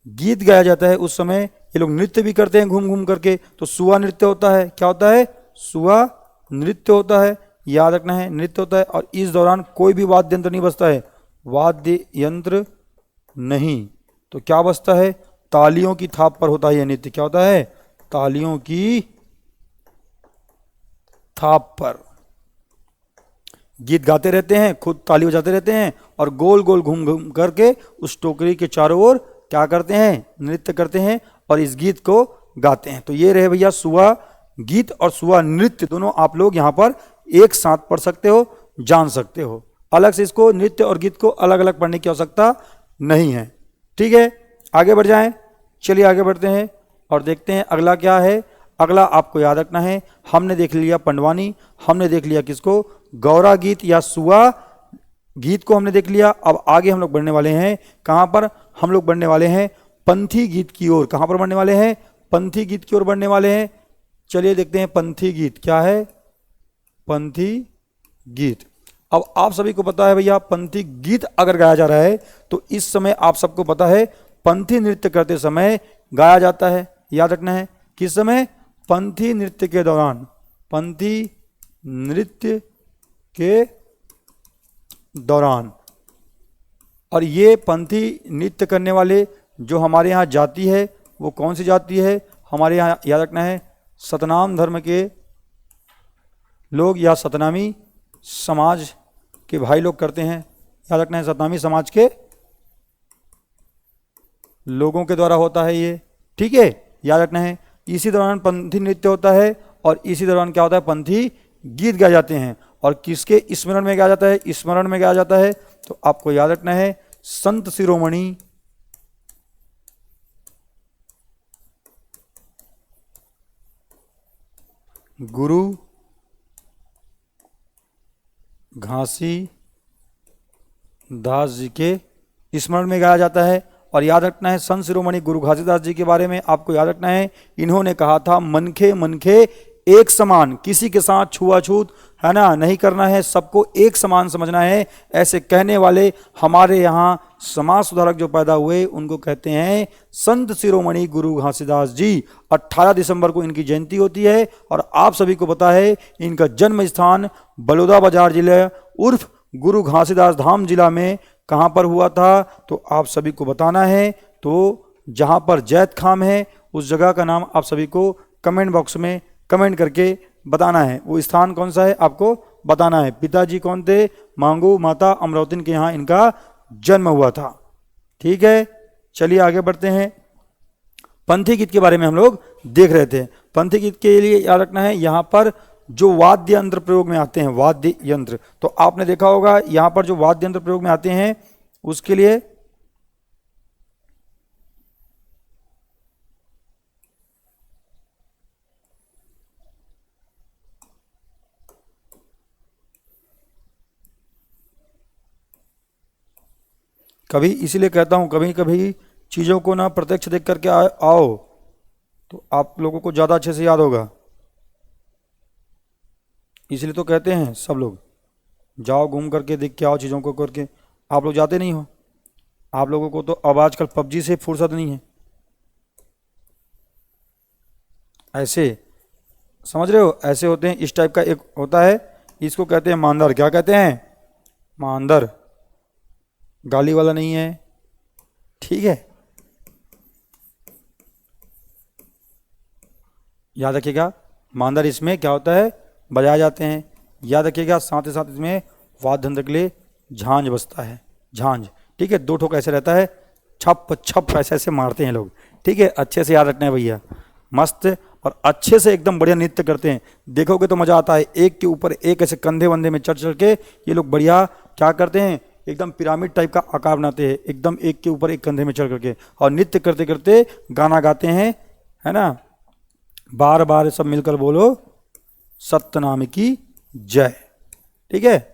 गीत गाया जाता है उस समय ये लोग नृत्य भी करते हैं घूम घूम करके, तो सुआ नृत्य होता है, क्या होता है, सुआ नृत्य होता है, याद रखना है, नृत्य होता है। और इस दौरान कोई भी वाद्य यंत्र नहीं बजता है, वाद्य यंत्र नहीं, तो क्या बजता है, तालियों की थाप पर होता है यह नृत्य, क्या होता है, तालियों की थाप पर गीत गाते रहते हैं, खुद ताली बजाते रहते हैं और गोल गोल घूम घूम करके उस टोकरी के चारों ओर क्या करते हैं, नृत्य करते हैं और इस गीत को गाते हैं। तो ये रहे भैया सुआ गीत और सुआ नृत्य, दोनों आप लोग यहाँ पर एक साथ पढ़ सकते हो, जान सकते हो। अलग से इसको नृत्य और गीत को अलग अलग पढ़ने की आवश्यकता नहीं है, ठीक है। आगे बढ़ जाएं, चलिए आगे बढ़ते हैं और देखते हैं अगला क्या है। अगला आपको याद रखना है, हमने देख लिया पंडवानी, हमने देख लिया किसको, गौरा गीत या सुआ गीत को हमने देख लिया। अब आगे हम लोग बढ़ने वाले हैं, कहाँ पर, हम लोग बढ़ने वाले हैं पंथी गीत की ओर। कहाँ पर बढ़ने वाले हैं, पंथी गीत की ओर बढ़ने वाले हैं। चलिए देखते हैं पंथी गीत क्या है, पंथी गीत। अब आप सभी को पता है भैया पंथी गीत अगर गाया जा रहा है तो इस समय आप सबको पता है पंथी नृत्य करते समय गाया जाता है, याद रखना है, किस समय, पंथी नृत्य के दौरान, पंथी नृत्य के दौरान। और ये पंथी नृत्य करने वाले जो हमारे यहाँ जाति है वो कौन सी जाति है, हमारे यहाँ याद रखना है सतनाम धर्म के लोग या सतनामी समाज के भाई लोग करते हैं, याद रखना है सतनामी समाज के लोगों के द्वारा होता है ये, ठीक है, याद रखना है। इसी दौरान पंथी नृत्य होता है और इसी दौरान क्या होता है, पंथी गीत गाए जाते हैं। और किसके स्मरण में गाया जाता है, स्मरण में गाया जाता है, तो आपको याद रखना है संत शिरोमणि गुरु घासी दास जी के स्मरण में गाया जाता है। और याद रखना है संत शिरोमणि गुरु घासीदास जी के बारे में आपको याद रखना है, इन्होंने कहा था मनखे मनखे एक समान, किसी के साथ छुआछूत है ना नहीं करना है, सबको एक समान समझना है। ऐसे कहने वाले हमारे यहाँ समाज सुधारक जो पैदा हुए उनको कहते हैं संत शिरोमणि गुरु घासीदास जी। 18 दिसंबर को इनकी जयंती होती है और आप सभी को पता है इनका जन्म स्थान बलौदा बाजार जिले उर्फ गुरु घासीदास धाम जिला में कहाँ पर हुआ था, तो आप सभी को बताना है। तो जहाँ पर जैत खाम है उस जगह का नाम आप सभी को कमेंट बॉक्स में कमेंट करके बताना है, वो स्थान कौन सा है आपको बताना है। पिताजी कौन थे, मांगू माता अमरावती के यहाँ इनका जन्म हुआ था, ठीक है। चलिए आगे बढ़ते हैं, पंथी गीत के बारे में हम लोग देख रहे थे। पंथी गीत के लिए याद रखना है यहाँ पर जो वाद्य यंत्र प्रयोग में आते हैं, वाद्य यंत्र, तो आपने देखा होगा यहाँ पर जो वाद्य यंत्र प्रयोग में आते हैं उसके लिए कभी इसीलिए कहता हूँ कभी कभी चीज़ों को ना प्रत्यक्ष देख करके आओ तो आप लोगों को ज़्यादा अच्छे से याद होगा। इसलिए तो कहते हैं सब लोग जाओ घूम करके देख के आओ चीज़ों को करके, आप लोग जाते नहीं हो। आप लोगों को तो अब आजकल पबजी से फुर्सत नहीं है, ऐसे समझ रहे हो, ऐसे होते हैं। इस टाइप का एक होता है, इसको कहते हैं मांदर। क्या कहते हैं, मांदर, गाली वाला नहीं है, ठीक है, याद रखिएगा। मांदर इसमें क्या होता है, बजाए जाते हैं, याद रखिएगा। साथ ही साथ इसमें वाद्य यंत्र के लिए झांझ बजता है, झांझ, ठीक है। 2 ठोक ऐसे रहता है, छप छप ऐसे ऐसे मारते हैं लोग, ठीक है। अच्छे से याद रखना है भैया, मस्त और अच्छे से एकदम बढ़िया नृत्य करते हैं, देखोगे तो मज़ा आता है। एक के ऊपर एक ऐसे कंधे वंधे में चढ़ चढ़ के ये लोग बढ़िया क्या करते हैं, एकदम पिरामिड टाइप का आकार बनाते हैं, एकदम एक के ऊपर एक कंधे में चढ़ करके, और नृत्य करते करते गाना गाते हैं, है ना। बार बार सब मिलकर बोलो सत्यनाम की जय। ठीक है,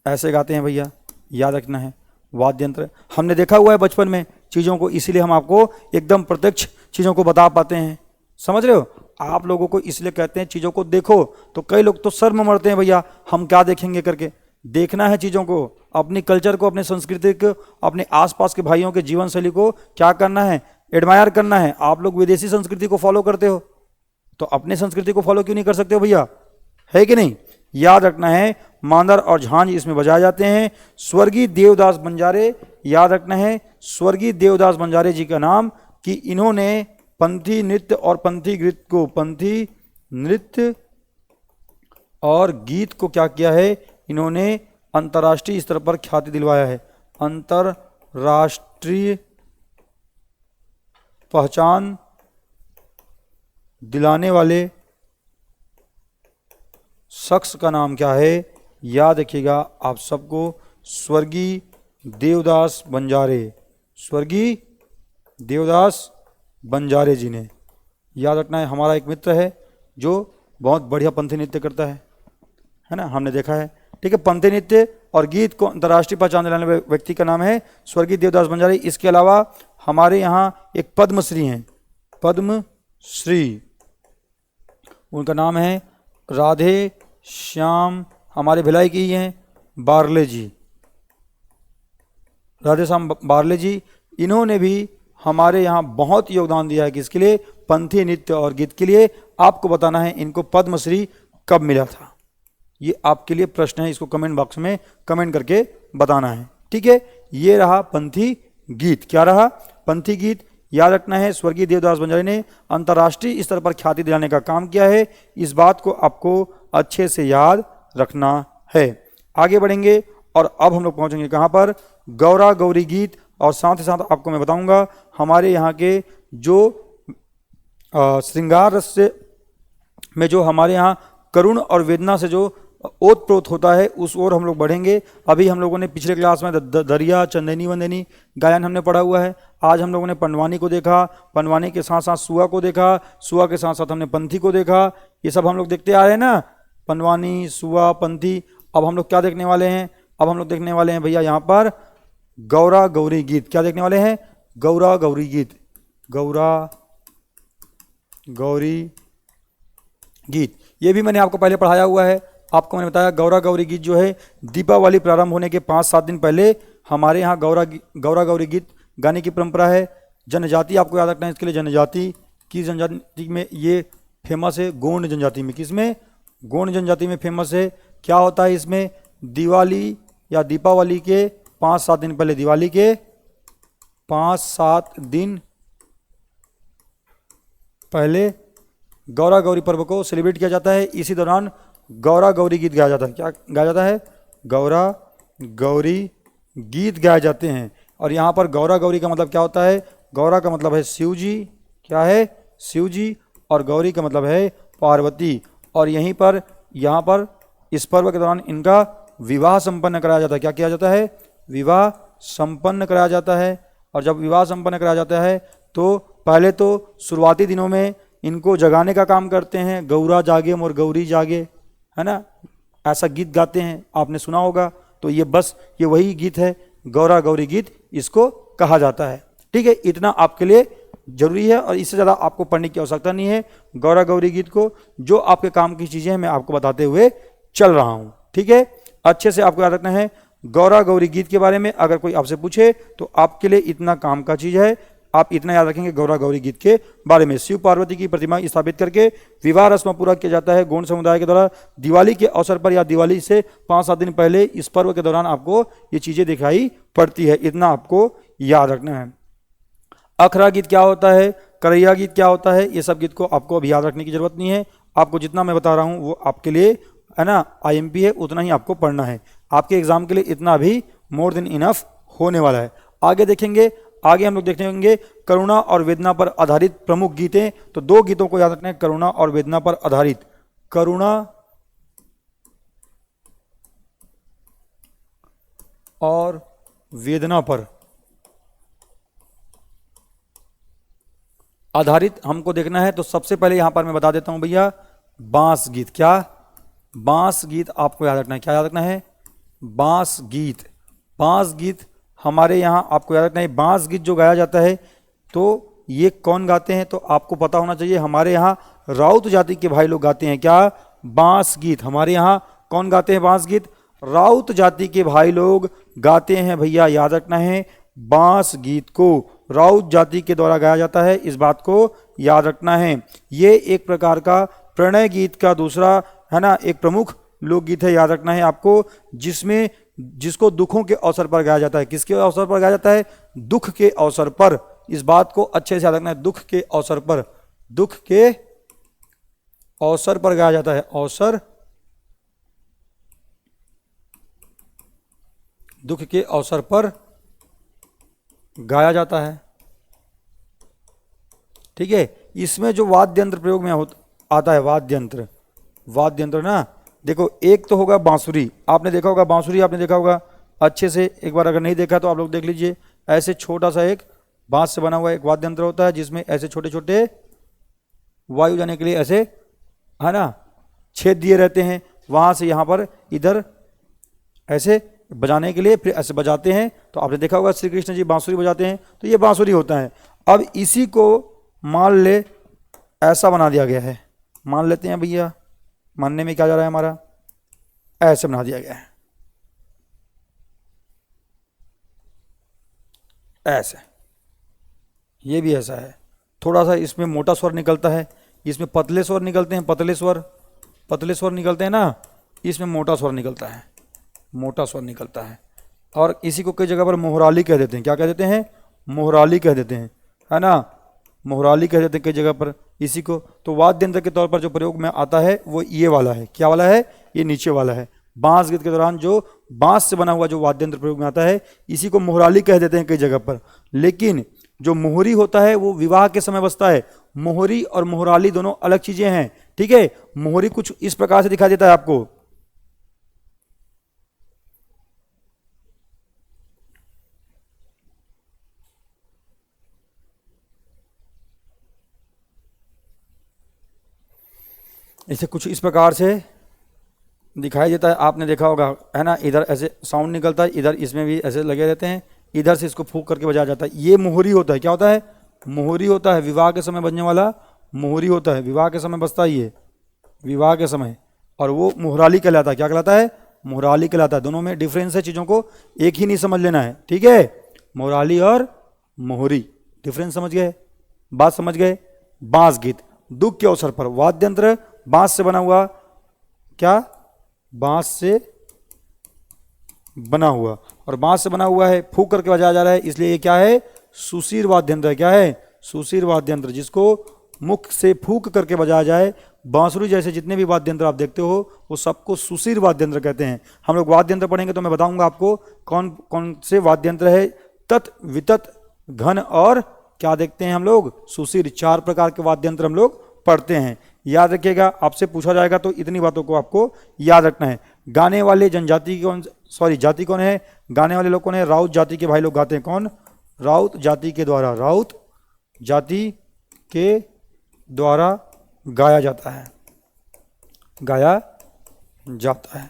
ऐसे गाते हैं भैया, याद रखना है। वाद्य यंत्र हमने देखा हुआ है बचपन में चीज़ों को, इसीलिए हम आपको एकदम प्रत्यक्ष चीज़ों को बता पाते हैं। समझ रहे हो, आप लोगों को इसलिए कहते हैं चीज़ों को देखो, तो कई लोग तो शर्म मरते हैं भैया हम क्या देखेंगे करके। देखना है चीज़ों को, अपनी कल्चर को, अपने संस्कृति को, अपने आसपास के भाइयों के जीवन शैली को क्या करना है, एडमायर करना है। आप लोग विदेशी संस्कृति को फॉलो करते हो, तो अपने संस्कृति को फॉलो क्यों नहीं कर सकते हो भैया, है कि नहीं। याद रखना है, मांदर और झांझ इसमें बजाए जाते हैं। स्वर्गीय देवदास बंजारे, याद रखना है स्वर्गीय देवदास बंजारे जी का नाम, कि इन्होंने पंथी नृत्य और पंथी गीत को, पंथी नृत्य और गीत को क्या किया है, इन्होंने अंतर्राष्ट्रीय स्तर पर ख्याति दिलवाया है। अंतर्राष्ट्रीय पहचान दिलाने वाले शख्स का नाम क्या है, याद रखिएगा आप सबको, स्वर्गीय देवदास बंजारे, स्वर्गीय देवदास बंजारे जी ने। याद रखना है, हमारा एक मित्र है जो बहुत बढ़िया पंथी नृत्य करता है ना, हमने देखा है। ठीक है, पंथी नृत्य और गीत को अंतर्राष्ट्रीय पहचान दिलाने वाले व्यक्ति का नाम है स्वर्गीय देवदास बंजारे। इसके अलावा हमारे यहाँ एक पद्मश्री हैं, पद्मश्री, उनका नाम है राधे श्याम, हमारे भिलाई की हैं बार्ले जी, राधे श्याम बार्ले जी। इन्होंने भी हमारे यहाँ बहुत योगदान दिया है, किसके लिए, पंथी नृत्य और गीत के लिए। आपको बताना है इनको पद्मश्री कब मिला था, ये आपके लिए प्रश्न है, इसको कमेंट बॉक्स में कमेंट करके बताना है। ठीक है, ये रहा पंथी गीत। क्या रहा, पंथी गीत। याद रखना है स्वर्गीय देवदास बंजारे ने अंतर्राष्ट्रीय स्तर पर ख्याति दिलाने का काम किया है, इस बात को आपको अच्छे से याद रखना है। आगे बढ़ेंगे और अब हम लोग पहुंचेंगे कहां पर, गौरा गौरी गीत। और साथ ही साथ आपको मैं बताऊंगा हमारे यहाँ के जो श्रृंगार रस से में जो हमारे यहाँ करुण और वेदना से जो ओत प्रोत होता है, उस ओर हम लोग बढ़ेंगे। अभी हम लोगों ने पिछले क्लास में दरिया चंदेनी वंदेनी गायन हमने पढ़ा हुआ है। आज हम लोगों ने पंडवानी को देखा, पंडवानी के साथ साथ सुआ को देखा, सुआ के साथ साथ हमने पंथी को देखा। ये सब हम लोग देखते आ रहे हैं ना, पंडवानी, सुआ, पंथी। अब हम लोग क्या देखने वाले हैं, अब हम लोग देखने वाले हैं भैया यहाँ पर गौरा गौरी गीत। क्या देखने वाले हैं, गौरा गौरी गीत, गौरा गौरी गीत। ये भी मैंने आपको पहले पढ़ाया हुआ है। आपको मैंने बताया गौरा गौरी गीत जो है दीपावली प्रारंभ होने के 5-7 दिन पहले हमारे यहाँ गौरा गौरी गीत गाने की परंपरा है। जनजाति आपको याद रखना है, इसके लिए जनजाति की, जनजाति में ये फेमस है, गोंड जनजाति में। किसमें, गोंड जनजाति में फेमस है। क्या होता है इसमें, दिवाली या दीपावली के 5-7 दिन पहले, दिवाली के 5-7 दिन पहले गौरा गौरी पर्व को सेलिब्रेट किया जाता है। इसी दौरान गौरा गौरी गीत गाया जाता है। क्या गाया जाता है, गौरा गौरी गीत गाए जाते हैं। और यहाँ पर गौरा गौरी का मतलब क्या होता है, गौरा का मतलब है शिव जी, क्या है, शिव जी, और गौरी का मतलब है पार्वती। और यहीं पर यहाँ पर इस पर्व के दौरान इनका विवाह संपन्न कराया जाता है। क्या किया जाता है, विवाह संपन्न कराया जाता है। और जब विवाह संपन्न कराया जाता है तो पहले तो शुरुआती दिनों में इनको जगाने का काम करते हैं, गौरा जागे मोर गौरी जागे, है ना, ऐसा गीत गाते हैं, आपने सुना होगा। तो ये बस ये वही गीत है, गौरा गौरी गीत इसको कहा जाता है। ठीक है, इतना आपके लिए जरूरी है और इससे ज़्यादा आपको पढ़ने की आवश्यकता नहीं है। गौरा गौरी गीत को जो आपके काम की चीज़ें हैं मैं आपको बताते हुए चल रहा हूँ। ठीक है, अच्छे से आपको याद रखना है गौरा गौरी गीत के बारे में। अगर कोई आपसे पूछे तो आपके लिए इतना काम का चीज़ है, आप इतना याद रखेंगे गौरा गौरी गीत के बारे में। शिव पार्वती की प्रतिमा स्थापित करके विवाह रस्म पूरा किया जाता है गोंड समुदाय के द्वारा दिवाली के अवसर पर या दिवाली से 5-7 दिन पहले। इस पर्व के दौरान आपको ये चीज़ें दिखाई पड़ती है, इतना आपको याद रखना है। अखरा गीत क्या होता है, करैया गीत क्या होता है, ये सब गीत को आपको अभी याद रखने की जरूरत नहीं है। आपको जितना मैं बता रहा हूँ वो आपके लिए, है ना, IMP है, उतना ही आपको पढ़ना है। आपके एग्जाम के लिए इतना भी मोर देन इनफ होने वाला है। आगे देखेंगे, आगे हम लोग देखेंगे करुणा और वेदना पर आधारित प्रमुख गीतें। तो 2 गीतों को याद रखना है, करुणा और वेदना पर आधारित, करुणा और वेदना पर आधारित हमको देखना है। तो सबसे पहले यहां पर मैं बता देता हूं भैया, बांस गीत। क्या? बांस गीत आपको याद रखना है। क्या याद रखना है? बांस गीत। बांस गीत हमारे यहां आपको याद रखना है। बांस गीत जो गाया जाता है तो ये कौन गाते हैं? तो आपको पता होना चाहिए, हमारे यहां राउत जाति के भाई लोग गाते हैं। क्या? बांस गीत। हमारे यहां कौन गाते हैं बांस गीत? राउत जाति के भाई लोग गाते हैं भैया, याद रखना है। बांस गीत को राउत जाति के द्वारा गाया जाता है, इस बात को याद रखना है। ये एक प्रकार का प्रणय गीत का दूसरा है ना, एक प्रमुख लोकगीत है, याद रखना है आपको, जिसको दुखों के अवसर पर गाया जाता है। किसके अवसर पर गाया जाता है? दुख के अवसर पर। इस बात को अच्छे से याद रखना है, दुख के अवसर पर। दुख के अवसर पर गाया जाता है। अवसर, दुख के अवसर पर गाया जाता है। ठीक है। इसमें जो वाद्य यंत्र प्रयोग में आता है, वाद्य यंत्र ना, देखो एक तो होगा बांसुरी। आपने देखा होगा बांसुरी, आपने देखा होगा अच्छे से, एक बार अगर नहीं देखा तो आप लोग देख लीजिए। ऐसे छोटा सा एक बांस से बना हुआ एक वाद्य यंत्र होता है, जिसमें ऐसे छोटे छोटे वायु जाने के लिए ऐसे है ना छेद दिए रहते हैं। वहां से यहां पर इधर ऐसे बजाने के लिए, फिर ऐसे बजाते हैं। तो आपने देखा होगा श्री कृष्ण जी बांसुरी बजाते हैं, तो ये बांसुरी होता है। अब इसी को मान ले ऐसा बना दिया गया है। मान लेते हैं भैया, मानने में क्या जा रहा है हमारा, ऐसे बना दिया गया है, ऐसे। ये भी ऐसा है, थोड़ा सा इसमें मोटा स्वर निकलता है, इसमें पतले स्वर निकलते हैं, पतले स्वर निकलते हैं ना, इसमें मोटा स्वर निकलता है, मोटा स्वर निकलता है। और इसी को कई जगह पर मोहराली कह देते हैं। क्या कह देते हैं? मोहराली कह देते हैं, है ना, मोहराली कह देते हैं कई जगह पर इसी को। तो वाद्य यंत्र के तौर पर जो प्रयोग में आता है वो ये वाला है। क्या वाला है? ये नीचे वाला है। बांस गीत के दौरान जो बांस से बना हुआ जो वाद्य यंत्र प्रयोग में आता है, इसी को मोहराली कह देते हैं कई जगह पर। लेकिन जो मोहरी होता है वो विवाह के समय बजता है। मोहरी और मोहराली दोनों अलग चीजें हैं। ठीक है। मोहरी कुछ इस प्रकार से दिखाई देता है आपको, इसे कुछ इस प्रकार से दिखाई देता है। आपने देखा होगा है ना, इधर ऐसे साउंड निकलता है, इधर इसमें भी ऐसे लगे रहते हैं, इधर से इसको फूंक करके बजाया जाता है। ये मोहरी होता है। क्या होता है? मोहरी होता है। विवाह के समय बजने वाला मोहरी होता है। विवाह के समय बजता है ये, विवाह के समय। और वो मोहराली कहलाता है। क्या कहलाता है? मोहराली कहलाता है। दोनों में डिफरेंस है, चीज़ों को एक ही नहीं समझ लेना है। ठीक है। मोहराली और मोहरी डिफरेंस समझ गए, बात समझ गए। बांस गीत दुख के अवसर पर, वाद्य यंत्र बांस से बना हुआ, क्या? बांस से बना हुआ, और बांस से बना हुआ है, फूंक करके बजाया जा रहा है, इसलिए ये क्या है? सुशीर वाद्य यंत्र है। क्या है? सुशीर वाद्य यंत्र, जिसको मुख से फूंक करके बजाया जाए। बांसुरी जैसे जितने भी वाद्य यंत्र आप देखते हो वो सबको सुशीर वाद्य यंत्र कहते हैं। हम लोग वाद्य यंत्र पढ़ेंगे तो मैं बताऊंगा आपको कौन कौन से वाद्य यंत्र है। तत्, वितत, घन और क्या देखते हैं हम लोग? सुशीर। 4 प्रकार के वाद्य यंत्र हम लोग पढ़ते हैं। याद रखिएगा, आपसे पूछा जाएगा तो इतनी बातों को आपको याद रखना है। गाने वाले जनजाति कौन, सॉरी जाति कौन है? गाने वाले लोग कौन है? राउत जाति के भाई लोग गाते हैं। कौन? राउत जाति के द्वारा, राउत जाति के द्वारा गाया जाता है, गाया जाता है।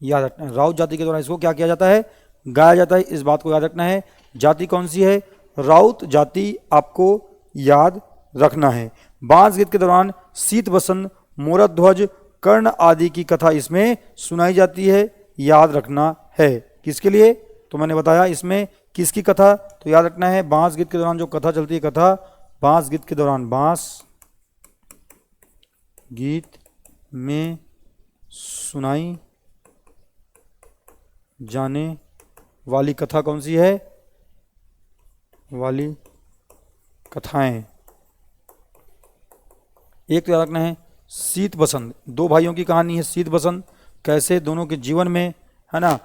याद रखना है, राउत जाति के द्वारा इसको क्या किया जाता है? गाया जाता है। इस बात को याद रखना है। जाति कौन सी है? राउत जाति आपको याद रखना है। बांस गीत के दौरान शीत बसंत, मोरत ध्वज, कर्ण आदि की कथा इसमें सुनाई जाती है, याद रखना है। किसके लिए? तो मैंने बताया इसमें किसकी कथा, तो याद रखना है बांस गीत के दौरान जो कथा चलती है, कथा बांस गीत के दौरान, बांस गीत में सुनाई जाने वाली कथा कौन सी है? वाली कथाएं। एक तो याद रखना है शीत बसंत, 2 भाइयों की कहानी है शीत बसंत। कैसे दोनों के जीवन में, है ना,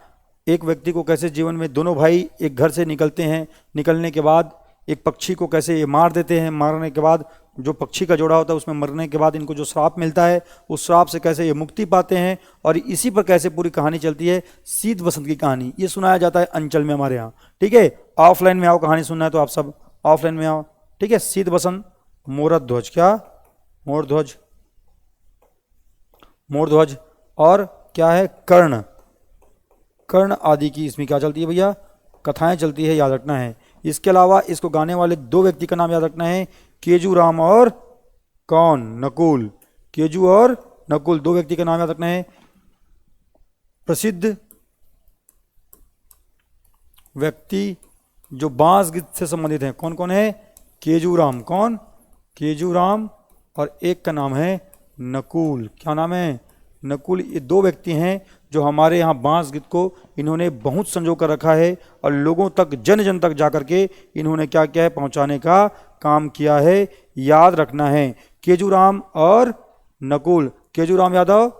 एक व्यक्ति को कैसे जीवन में दोनों भाई एक घर से निकलते हैं, निकलने के बाद एक पक्षी को कैसे ये मार देते हैं, मारने के बाद जो पक्षी का जोड़ा होता है उसमें मरने के बाद इनको जो श्राप मिलता है, उस श्राप से कैसे ये मुक्ति पाते हैं, और इसी पर कैसे पूरी कहानी चलती है। शीत वसंत की कहानी ये सुनाया जाता है अंचल में हमारे यहाँ। ठीक है, ऑफलाइन में आओ, कहानी सुनना है तो आप सब ऑफलाइन में आओ। ठीक है, शीत वसंत, मोर ध्वज, क्या मोर ध्वज, मोर ध्वज, और क्या है कर्ण, कर्ण आदि की इसमें क्या चलती है भैया, कथाएं चलती है, याद रखना है। इसके अलावा इसको गाने वाले दो व्यक्ति का नाम याद रखना है, केजू राम और कौन, नकुल। केजू और नकुल दो व्यक्ति का नाम याद रखना है। प्रसिद्ध व्यक्ति जो बांस गीत से संबंधित हैं, कौन कौन है, केजू राम, कौन, केजू राम, और एक का नाम है नकुल। क्या नाम है, नकुल। ये दो व्यक्ति हैं जो हमारे यहाँ बांस गीत को इन्होंने बहुत संजो कर रखा है, और लोगों तक, जन जन तक जाकर के इन्होंने क्या किया है, पहुँचाने का काम किया है। याद रखना है, केजूराम और नकुल, केजूराम यादव,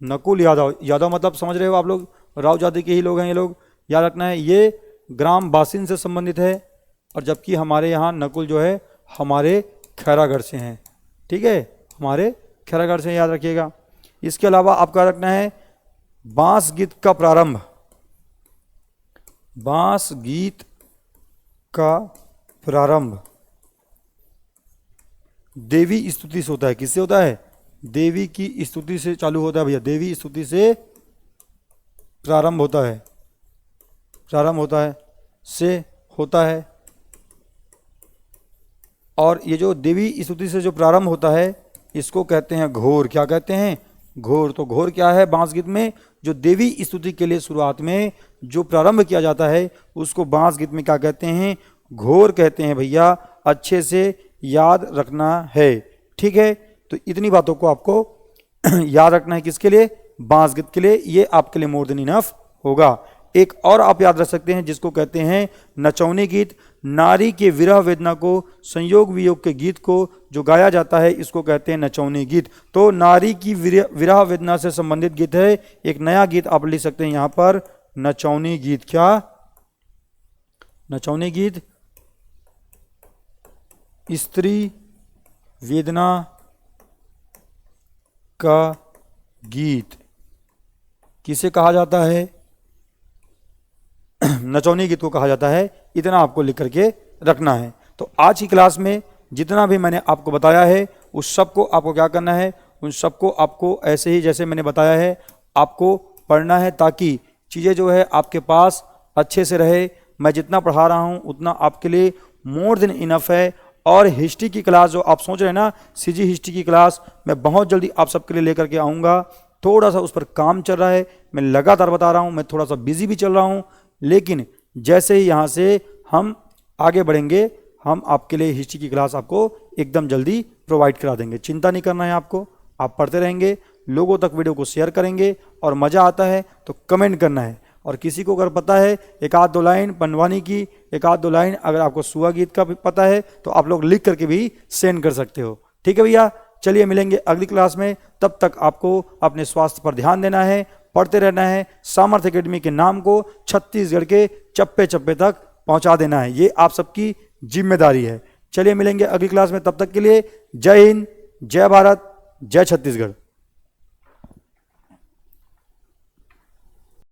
नकुल यादव। यादव मतलब समझ रहे हो आप लोग, राव जाति के ही लोग हैं ये लोग। याद रखना है, ये ग्राम बासिन से संबंधित है, और जबकि हमारे यहाँ नकुल जो है हमारे खैरागढ़ से हैं। ठीक है, हमारे खैरागढ़ से, याद रखिएगा। इसके अलावा आपका रखना है बांस गीत का प्रारंभ, बांस गीत का प्रारंभ देवी स्तुति से होता है। किससे होता है, देवी की स्तुति से चालू होता है भैया, देवी स्तुति से प्रारंभ होता है, प्रारंभ होता है, से होता है। और ये जो देवी स्तुति से जो प्रारंभ होता है इसको कहते हैं घोर। क्या कहते हैं, घोर। तो घोर क्या है, बांस गीत में जो देवी स्तुति के लिए शुरुआत में जो प्रारंभ किया जाता है उसको बांस गीत में क्या कहते हैं, घोर कहते हैं भैया। अच्छे से याद रखना है। ठीक है, तो इतनी बातों को आपको याद रखना है, किसके लिए, बांस गीत के लिए। ये आपके लिए मोर देन इनफ होगा। एक और आप याद रख सकते हैं जिसको कहते हैं नचौनी गीत। नारी के विरह वेदना को, संयोग वियोग के गीत को जो गाया जाता है इसको कहते हैं नचौनी गीत। तो नारी की विरह वेदना से संबंधित गीत है। एक नया गीत आप लिख सकते हैं यहाँ पर, नचौनी गीत। क्या, नचौनी गीत स्त्री वेदना का गीत किसे कहा जाता है, नचौनी गीत को कहा जाता है। इतना आपको लिख करके रखना है। तो आज की क्लास में जितना भी मैंने आपको बताया है उस सब को आपको क्या करना है, उन सबको आपको ऐसे ही जैसे मैंने बताया है आपको पढ़ना है, ताकि चीज़ें जो है आपके पास अच्छे से रहे। मैं जितना पढ़ा रहा हूँ उतना आपके लिए मोर देन इनफ है। और हिस्ट्री की क्लास जो आप सोच रहे हैं ना, सीजी हिस्ट्री की क्लास मैं बहुत जल्दी आप सबके लिए लेकर के आऊँगा। थोड़ा सा उस पर काम चल रहा है, मैं लगातार बता रहा हूँ, मैं थोड़ा सा बिजी भी चल रहा हूँ, लेकिन जैसे ही यहाँ से हम आगे बढ़ेंगे हम आपके लिए हिस्ट्री की क्लास आपको एकदम जल्दी प्रोवाइड करा देंगे। चिंता नहीं करना है आपको, आप पढ़ते रहेंगे, लोगों तक वीडियो को शेयर करेंगे, और मज़ा आता है तो कमेंट करना है। और किसी को अगर पता है एक आध दो लाइन पंडवानी की, एक आध दो लाइन अगर आपको सुआ गीत का भी पता है तो आप लोग लिख करके भी सेंड कर सकते हो। ठीक है भैया, चलिए मिलेंगे अगली क्लास में। तब तक आपको अपने स्वास्थ्य पर ध्यान देना है, पढ़ते रहना है, सामर्थ्य एकेडमी के नाम को छत्तीसगढ़ के चप्पे चप्पे तक पहुंचा देना है। ये आप सबकी जिम्मेदारी है। चलिए मिलेंगे अगली क्लास में, तब तक के लिए जय हिंद, जय भारत, जय छत्तीसगढ़।